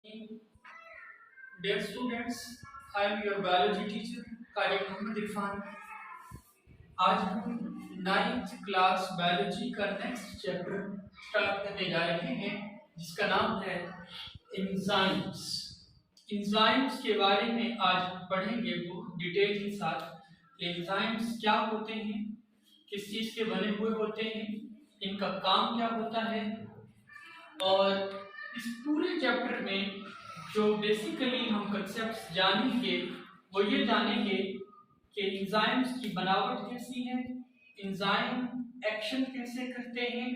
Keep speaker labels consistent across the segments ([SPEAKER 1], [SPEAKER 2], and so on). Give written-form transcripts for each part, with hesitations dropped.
[SPEAKER 1] Dear students, I am your biology teacher, Qari Mohammad Irfan. आज हम 9th class biology का next chapter start करने जा रहे हैं जिसका नाम है एंजाइम्स। एंजाइम्स के बारे में आज हम पढ़ेंगे बहुत डिटेल के साथ। एंजाइम्स क्या होते हैं, किस चीज़ के बने हुए होते हैं, इनका काम क्या होता है, और इस पूरे चैप्टर में जो बेसिकली हम कंसेप्ट्स जानेंगे वो ये जानेंगे कि एंजाइम्स की बनावट कैसी है, एंजाइम एक्शन कैसे करते हैं,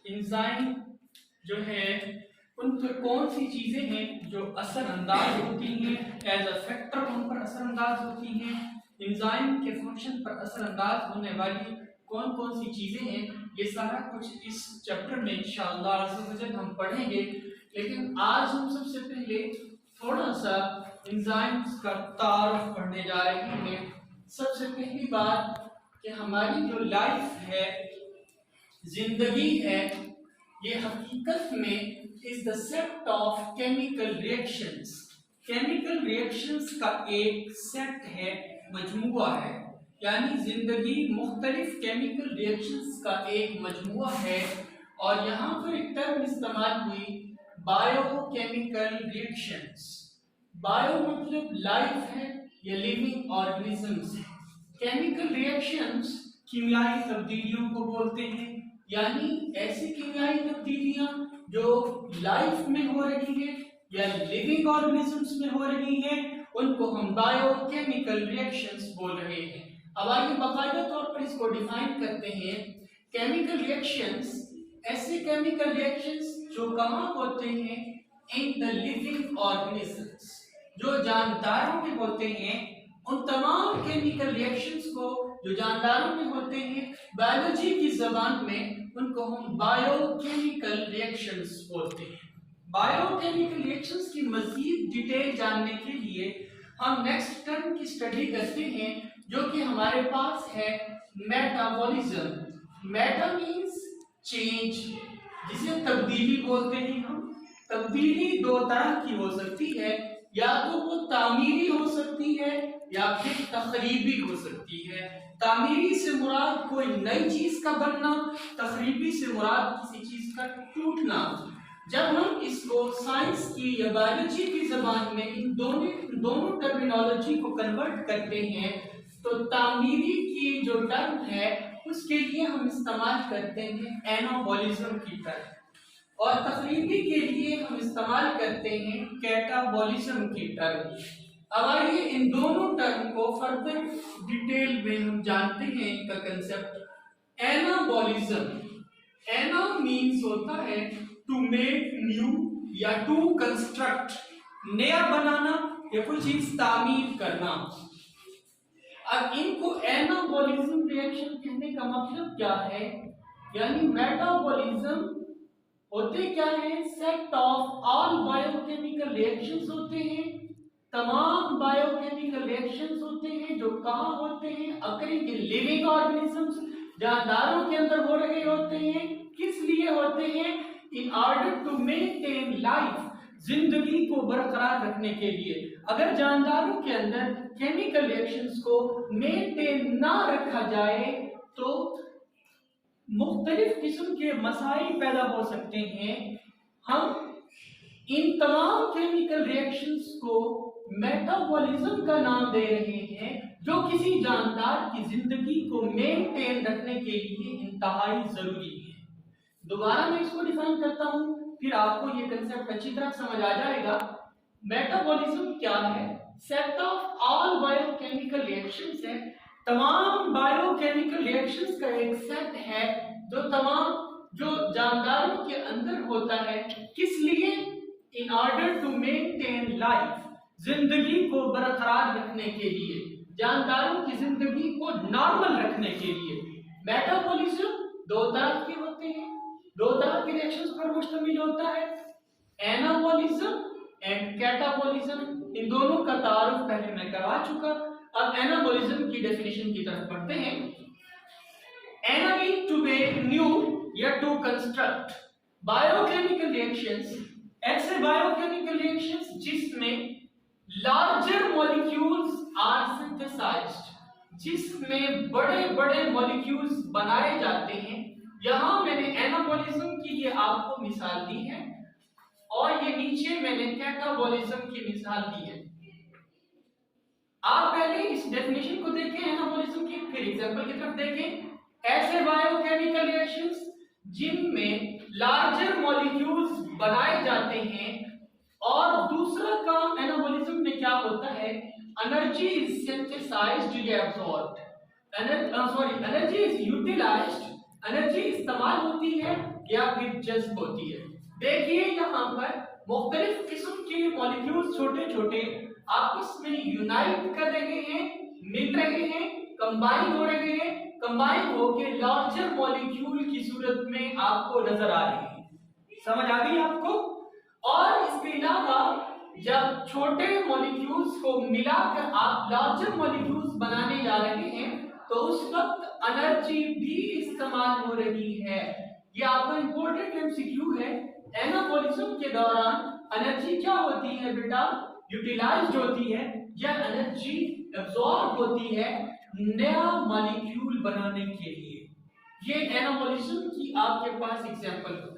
[SPEAKER 1] एंजाइम जो है उन पर कौन सी चीज़ें हैं जो असरअंदाज होती हैं, एज अ फैक्टर उन पर असरअंदाज होती हैं, एंजाइम के फंक्शन पर असरअंदाज होने वाली कौन कौन सी चीज़ें हैं, ये सारा कुछ इस चैप्टर में इंशाअल्लाह अज़्ज़ हम पढ़ेंगे। लेकिन आज हम सबसे पहले थोड़ा सा एंजाइम्स का तारुफ पढ़ने जा रहे हैं। सबसे पहली बात कि हमारी जो लाइफ है, जिंदगी है, ये हकीकत में is the set of chemical reactions. Chemical reactions का एक सेट है, मजमुआ है, यानी जिंदगी मुख्तलिफ केमिकल रिएक्शंस का एक मजमुआ है। और यहाँ पर एक टर्म इस्तेमाल हुई बायोकेमिकल रिएक्शंस। बायो मतलब लाइफ है या लिविंग ऑर्गेनिजम्स है। केमिकल रिएक्शंस कीमियाई तब्दीलियों को बोलते हैं, यानी ऐसी कीमियाई तब्दीलियां जो लाइफ में हो रही है या लिविंग ऑर्गेनिजम्स में हो रही हैं, उनको हम बायोकेमिकल रिएक्शंस बोल रहे हैं। अब आइए बाकायदा तौर पर इसको डिफाइन करते हैं। केमिकल रिएक्शंस ऐसे केमिकल रिएक्शंस जो कहाँ होते हैं, इन द लिविंग ऑर्गेनिजम्स, जो जानदारों में होते हैं। उन तमाम केमिकल रिएक्शंस को जो जानदारों में होते हैं, बायोलॉजी की जबान में उनको हम बायोकेमिकल रिएक्शंस बोलते हैं। बायोकेमिकल रिएक्शंस की मजीद डिटेल जानने के लिए हम नेक्स्ट टर्म की स्टडी करते हैं, जो कि हमारे पास है मेटाबॉलिज्म। मेटा मीन्स चेंज, जिसे तब्दीली बोलते हैं हम। तब्दीली दो तरह की हो सकती है, या तो वो तामीरी हो सकती है या फिर तखरीबी हो सकती है। तामीरी से मुराद कोई नई चीज का बनना, तखरीबी से मुराद किसी चीज का टूटना। जब हम इसको साइंस की या बायोलॉजी की जबान में इन दोनों टर्मिनोलॉजी को कन्वर्ट करते हैं, तो तामीरी की जो टर्म है उसके लिए हम इस्तेमाल करते हैं एनाबॉलिज्म की टर्म, और तकरीबी के लिए हम इस्तेमाल करते हैं कैटाबॉलिज्म की टर्म। अब आइए इन दोनों टर्म को फर्दर डिटेल में हम जानते हैं इनका कंसेप्ट। एनाबॉलिज्म, एना मीन्स होता है टू मेक न्यू या टू कंस्ट्रक्ट, नया बनाना या कोई चीज तामीर करना। अब इनको एनाबॉलिज्म रिएक्शन कहने का मतलब क्या है, यानी मेटाबॉलिज्म होते क्या है, set of all biochemical reactions होते हैं। तमाम बायोकेमिकल रिएक्शंस होते हैं जो कहाँ होते हैं, अकरिंग इन लिविंग ऑर्गेनिजम्स, जानदारों के अंदर हो रहे होते हैं। किस लिए होते हैं, in order to maintain life, जिंदगी को बरकरार रखने के लिए। अगर जानदारों के अंदर केमिकल रिएक्शंस को मेंटेन ना रखा जाए तो मुख्तलिफ किस्म के मसाइल पैदा हो सकते हैं। हम इन तमाम केमिकल रिएक्शंस को मेटाबॉलिज्म का नाम दे रहे हैं, जो किसी जानदार की जिंदगी को मेंटेन रखने के लिए इंतहाई जरूरी है। दोबारा मैं इसको डिफाइन करता हूं, फिर आपको ये कंसेप्ट अच्छी तरह समझ आ जाएगा। मेटाबॉलिज्म क्या है, set of all biochemical reactions है, तमाम बायोकेमिकल रिएक्शंस का एक सेट है जो जानदारों के अंदर होता है। किस लिए, in order to maintain life, जिंदगी को बरकरार रखने के लिए, जानदारों की जिंदगी को नॉर्मल रखने के लिए। मेटाबॉलिज्म दो तरह के होते हैं, दो तरह के रिएक्शंस पर मुश्तमिल होता है, एनाबॉलिज्म एंड कैटाबॉलिज्म। इन दोनों का तारुफ पहले मैं करवा चुका। अब एनाबॉलिज्म की डेफिनेशन की तरफ पढ़ते हैं। एना मीन टू मेक न्यू या टू कंस्ट्रक्ट। बायोकेमिकल रिएक्शंस, ऐसे बायोकेमिकल रिएक्शन जिसमें लार्जर मॉलिक्यूल्स आर सिंथेसाइज्ड, जिसमें बड़े बड़े मॉलिक्यूल्स बनाए जाते हैं। यहां मैंने एनाबॉलिज्म की ये आपको मिसाल दी है और ये नीचे मैंने कैटाबॉलिज्म की मिसाल दी है। आप पहले इस डेफिनेशन को देखें एनाबॉलिज्म की, फिर एग्जांपल की तरफ देखें। ऐसे बायोकेमिकल रिएक्शंस जिनमें लार्जर मॉलिक्यूल्स बनाए जाते हैं, और दूसरा काम एनाबॉलिज्म में क्या होता है, एनर्जी इज सिंथेसाइज्ड या absorbed, energy is utilized, energy इस्तेमाल होती है या फिर जज्ब होती है। देखिए यहाँ पर मुख्तलिफ किस्म के मॉलिक्यूल्स छोटे छोटे आपस में यूनाइट कर रहे हैं, मिल रहे हैं, कंबाइन हो रहे हैं, कंबाइन होकर लार्जर मॉलिक्यूल की सूरत में आपको नजर आ रही है। समझ आ गई आपको? और इसके अलावा जब छोटे मॉलिक्यूल्स को मिलाकर आप लार्जर मॉलिक्यूल्स बनाने जा रहे हैं तो उस वक्त एनर्जी भी इस्तेमाल हो रही है। ये आपका इंपॉर्टेंट एमसीक्यू है। एनाबॉलिज्म के दौरान एनर्जी क्या होती है बेटा, यूटिलाइज्ड होती है या एनर्जी एब्सॉर्ब होती है नया मॉलिक्यूल बनाने के लिए। ये एनाबॉलिज्म की आपके पास एग्जांपल होगी।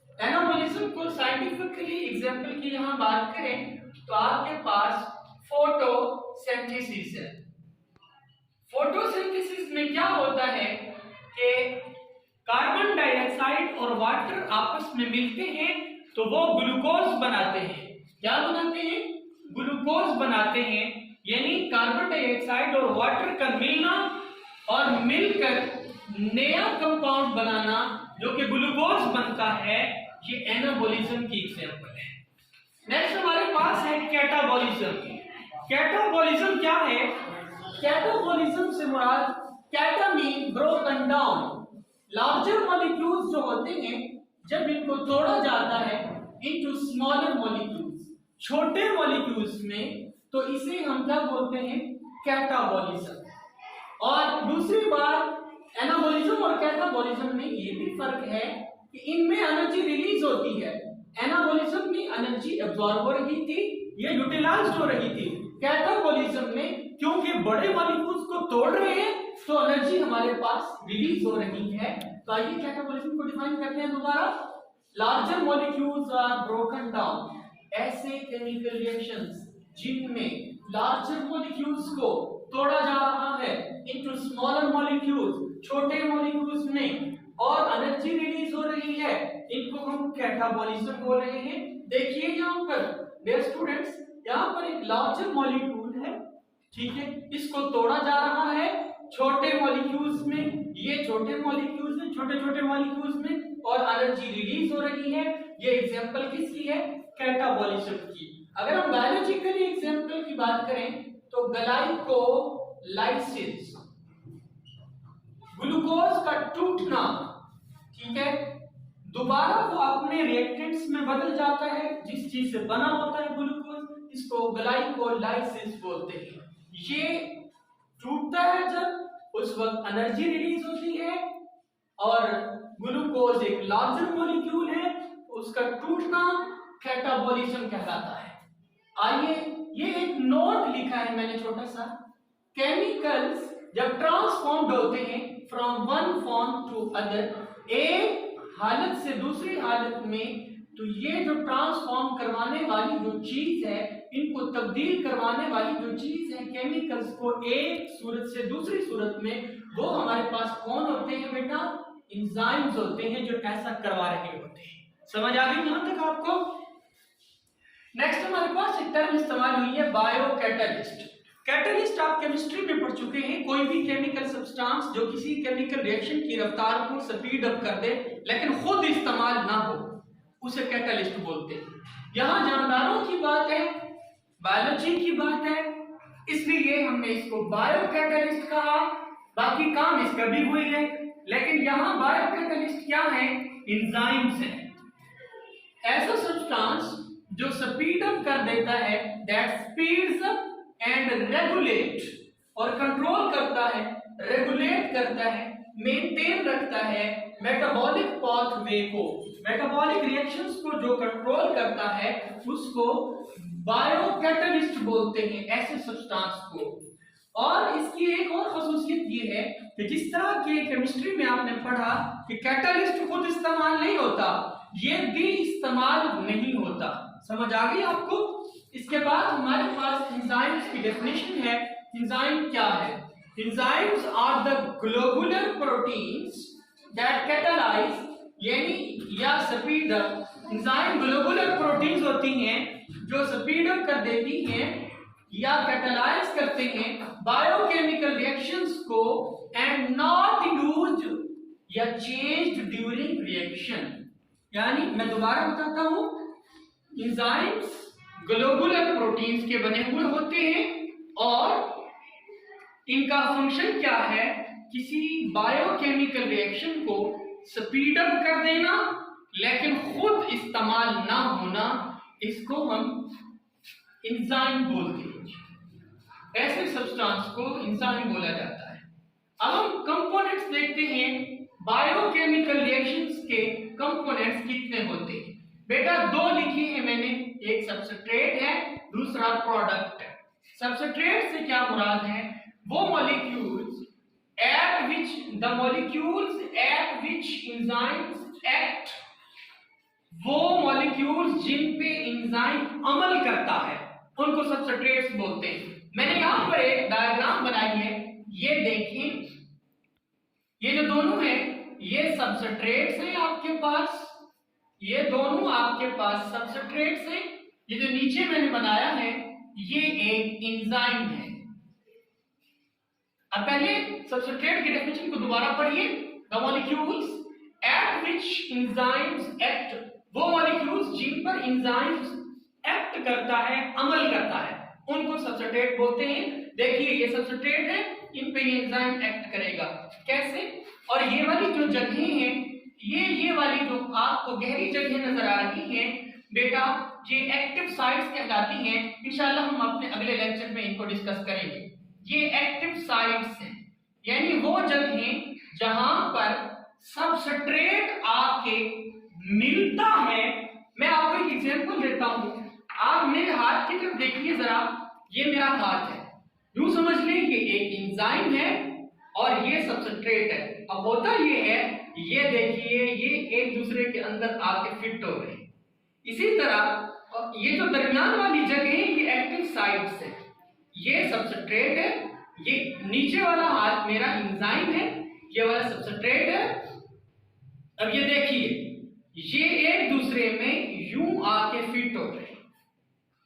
[SPEAKER 1] एनाबॉलिज्म को साइंटिफिकली एग्जांपल की यहां बात करें तो आपके पास फोटोसिंथेसिस है। फोटोसिंथेसिस में क्या होता है कि कार्बन डाइऑक्साइड और वाटर आपस में मिलते हैं तो वो ग्लूकोज बनाते हैं। क्या बनाते हैं? ग्लूकोज बनाते हैं। यानी कार्बन डाइऑक्साइड और वाटर का मिलना और मिलकर नया कंपाउंड बनाना जो कि ग्लूकोज बनता है, ये एनाबॉलिज्म की एग्जांपल है। नेक्स्ट हमारे पास है कैटाबॉलिज्म। कैटाबॉलिज्म क्या है? कैटाबॉलिज्म से मुराद cata mean broken down. Larger molecules जो होते हैं जब इनको तोड़ा जाता है इनटू स्मॉलर मॉलिक्यूल्स, छोटे मॉलिक्यूल्स में, तो इसे हम क्या बोलते हैं? कैटाबॉलिज्म। और दूसरी बात एनाबॉलिज्म और कैटाबॉलिज्म में ये भी फर्क है कि इनमें एनर्जी रिलीज होती है। एनाबॉलिज्म में एनर्जी एब्सॉर्ब हो रही थी, ये यूटिलाइज्ड हो रही थी। कैटाबॉलिज्म में क्योंकि बड़े मॉलिक्यूल्स को तोड़ रहे हैं तो एनर्जी हमारे पास रिलीज हो रही है। तो आइए कैटाबॉलिज्म को डिफाइन करते हैं दोबारा। Larger molecules are broken down, ऐसे केमिकल रिएक्शंस जिनमें लार्जर मॉलिक्यूल्स को तोड़ा जा रहा है इनटू स्मॉलर मॉलिक्यूल्स, छोटे मॉलिक्यूल्स में, और एनर्जी रिलीज हो रही है, इनको हम कैटाबॉलिज्म बोल रहे हैं। देखिए यहाँ पर डियर स्टूडेंट्स, यहाँ पर एक लार्जर मॉलिक्यूल है, ठीक है, इसको तोड़ा जा रहा है छोटे मॉलिक्यूल्स में, ये छोटे मॉलिक्यूल्स में, छोटे छोटे मॉलिक्यूल्स में, और एनर्जी रिलीज हो रही है। ये एग्जांपल किसकी है? कैटाबॉलिज्म की। अगर हम बायोलॉजिकली एग्जांपल की बात करें तो ग्लाइकोलाइसिस, ग्लूकोज का टूटना, ठीक है, दोबारा वो अपने रिएक्टेंट्स में बदल जाता है, जिस चीज से बना होता है ग्लूकोज, इसको ग्लाइकोलाइसिस बोलते हैं। ये टूटता है जब, उस वक्त एनर्जी रिलीज होती है, और ग्लूकोज एक लार्जर मॉलिक्यूल है, उसका टूटना कैटाबॉलिज्म कहलाता है। आइए, ये एक नोट लिखा है मैंने छोटा सा। केमिकल्स जब ट्रांसफॉर्म्ड होते हैं from one form to other, एक हालत से दूसरी हालत में, तो ये जो ट्रांसफॉर्म करवाने वाली जो चीज है, इनको तब्दील करवाने वाली जो चीज है केमिकल्स को एक सूरत से दूसरी सूरत में, वो हमारे पास कौन होते हैं बेटा? एंजाइम्स होते हैं जो ऐसा करवा रहे होते हैं। समझ आ गई यहां तक आपको? नेक्स्ट हमारे पास एक टर्म इस्तेमाल हुई है बायोकैटालिस्ट। कैटलिस्ट आप केमिस्ट्री में पढ़ चुके हैं, कोई भी केमिकल सब्सटेंस जो किसी केमिकल रिएक्शन की रफ्तार को स्पीड अप कर दे लेकिन खुद इस्तेमाल ना हो, उसे कैटलिस्ट बोलते हैं। यहाँ जानदारों की बात है, बायोलॉजी की बात है, इसलिए हमने इसको बायोकैटलिस्ट कहा। बाकी काम इसका भी हुई है, लेकिन यहाँ बायोकैटलिस्ट क्या है? एंजाइम्स है, ऐसा सब्सटेंस जो स्पीड अप कर देता है, that speeds up and regulate, और कंट्रोल करता है, रेगुलेट करता है, मेंटेन रखता है मेटाबॉलिक पाथवे को। मेटाबॉलिक रिएक्शंस को जो कंट्रोल करता है उसको बायोकैटलिस्ट बोलते हैं, ऐसे सब्सटेंस को। और इसकी एक और खासियत ये है कि जिस तरह के केमिस्ट्री में आपने पढ़ा कि कैटलिस्ट खुद इस्तेमाल नहीं होता, ये भी इस्तेमाल नहीं होता। समझ आ गई आपको? इसके बाद हमारे पास एंजाइम्स की डेफिनेशन है। एंजाइम क्या है? Enzymes are the globular proteins that catalyze, यानी या speed up. Enzyme globular proteins होती हैं जो स्पीड अप कर देती हैं या कैटलाइज करते हैं बायोकेमिकल रिएक्शंस को एंड नॉट यूज्ड या चेंज्ड ड्यूरिंग रिएक्शन। यानी मैं दोबारा बताता हूं, एंजाइम्स ग्लोबुलर प्रोटीन्स के बने हुए होते हैं और इनका फंक्शन क्या है? किसी बायोकेमिकल रिएक्शन को स्पीड अप कर देना लेकिन खुद इस्तेमाल ना होना, इसको हम एंजाइम बोलते हैं। ऐसे सब्सटेंस को एंजाइम बोला जाता है। अब हम कंपोनेंट्स देखते हैं। बायोकेमिकल रिएक्शंस के कंपोनेंट्स कितने होते हैं? बेटा दो लिखे हैं मैंने, एक सबस्ट्रेट है, दूसरा प्रोडक्ट है। सबस्ट्रेट से क्या मुराद है? वो molecules at which enzymes act, वो मॉलिक्यूल्स जिन पे एंजाइम अमल करता है उनको सबस्ट्रेट्स बोलते हैं। मैंने यहां पर एक डायग्राम बनाई है, ये देखें, ये जो दोनों हैं ये सबस्ट्रेट्स हैं आपके पास, ये दोनों आपके पास सबस्ट्रेट्स हैं। ये जो नीचे मैंने बनाया है ये एक एंजाइम है। अब पहले सबस्ट्रेट की डेफिनेशन को दोबारा पढ़िए। The molecules eight which enzymes act, वो मॉलिक्यूल्स जिन पर एंजाइम्स एक्ट करता है, अमल करता है, उनको सबस्ट्रेट बोलते हैं। देखिए ये सबस्ट्रेट है, इन पे एंजाइम एक्ट करेगा। कैसे? और ये वाली जो जगहें हैं, ये वाली जो आपको गहरी जगहें नजर आ रही हैं बेटा, ये एक्टिव साइट्स कहलाती हैं। इंशाल्लाह हम अपने अगले लेक्चर में इनको डिस्कस करेंगे। ये एक्टिव साइट्स हैं, यानी वो जगहें जहां पर सबस्ट्रेट आके मिलता है। मैं आपको एक एग्जांपल देता हूं, आप मेरे हाथ की तरफ देखिए जरा, ये मेरा हाथ है, यूं समझ लें कि एक एंजाइम है और ये सबस्ट्रेट है। अब होता ये है, ये देखिए ये एक दूसरे के अंदर आके फिट हो रहे हैं। इसी तरह ये जो दरमियान वाली जगह है ये एक्टिव साइट्स है, ये सबस्ट्रेट है, ये नीचे वाला हाथ मेरा एंजाइम है, ये वाला सबस्ट्रेट है। अब ये देखिए ये एक दूसरे में यूं आके फिट हो रहे हैं,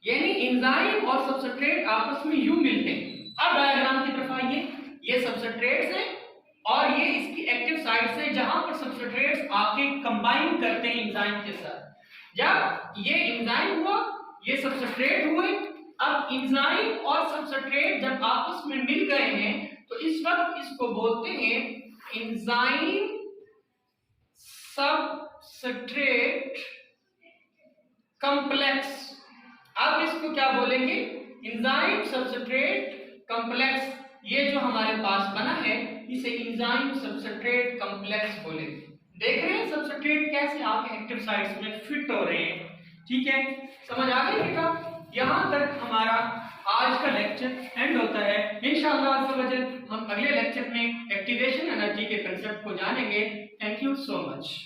[SPEAKER 1] यानी एंजाइम और सबस्ट्रेट आपस में यूं मिलते हैं। अब डायग्राम की तरफ आइए, ये सबस्ट्रेट्स हैं और ये इसकी एक्टिव साइट्स हैं जहां पर सबस्ट्रेट्स आके कंबाइन करते हैं एंजाइम के साथ। जब ये एंजाइम हुआ, ये सबस्ट्रेट हुए, अब एंजाइम और सबस्ट्रेट जब आपस में मिल गए हैं तो इस वक्त इसको बोलते हैं एंजाइम सबस्ट्रेट कॉम्प्लेक्स। अब इसको क्या बोलेंगे? Enzyme substrate complex. ये जो हमारे पास बना है इसे एंजाइम सबस्ट्रेट कॉम्प्लेक्स बोलेंगे। देख रहे हैं सबस्ट्रेट कैसे आके एक्टिव साइट्स में फिट हो रहे हैं। ठीक है, समझ आ गई बेटा? यहां तक हमारा आज का लेक्चर एंड होता है। इंशाअल्लाह हम अगले लेक्चर में एक्टिवेशन एनर्जी के कंसेप्ट को जानेंगे। Thank you so much.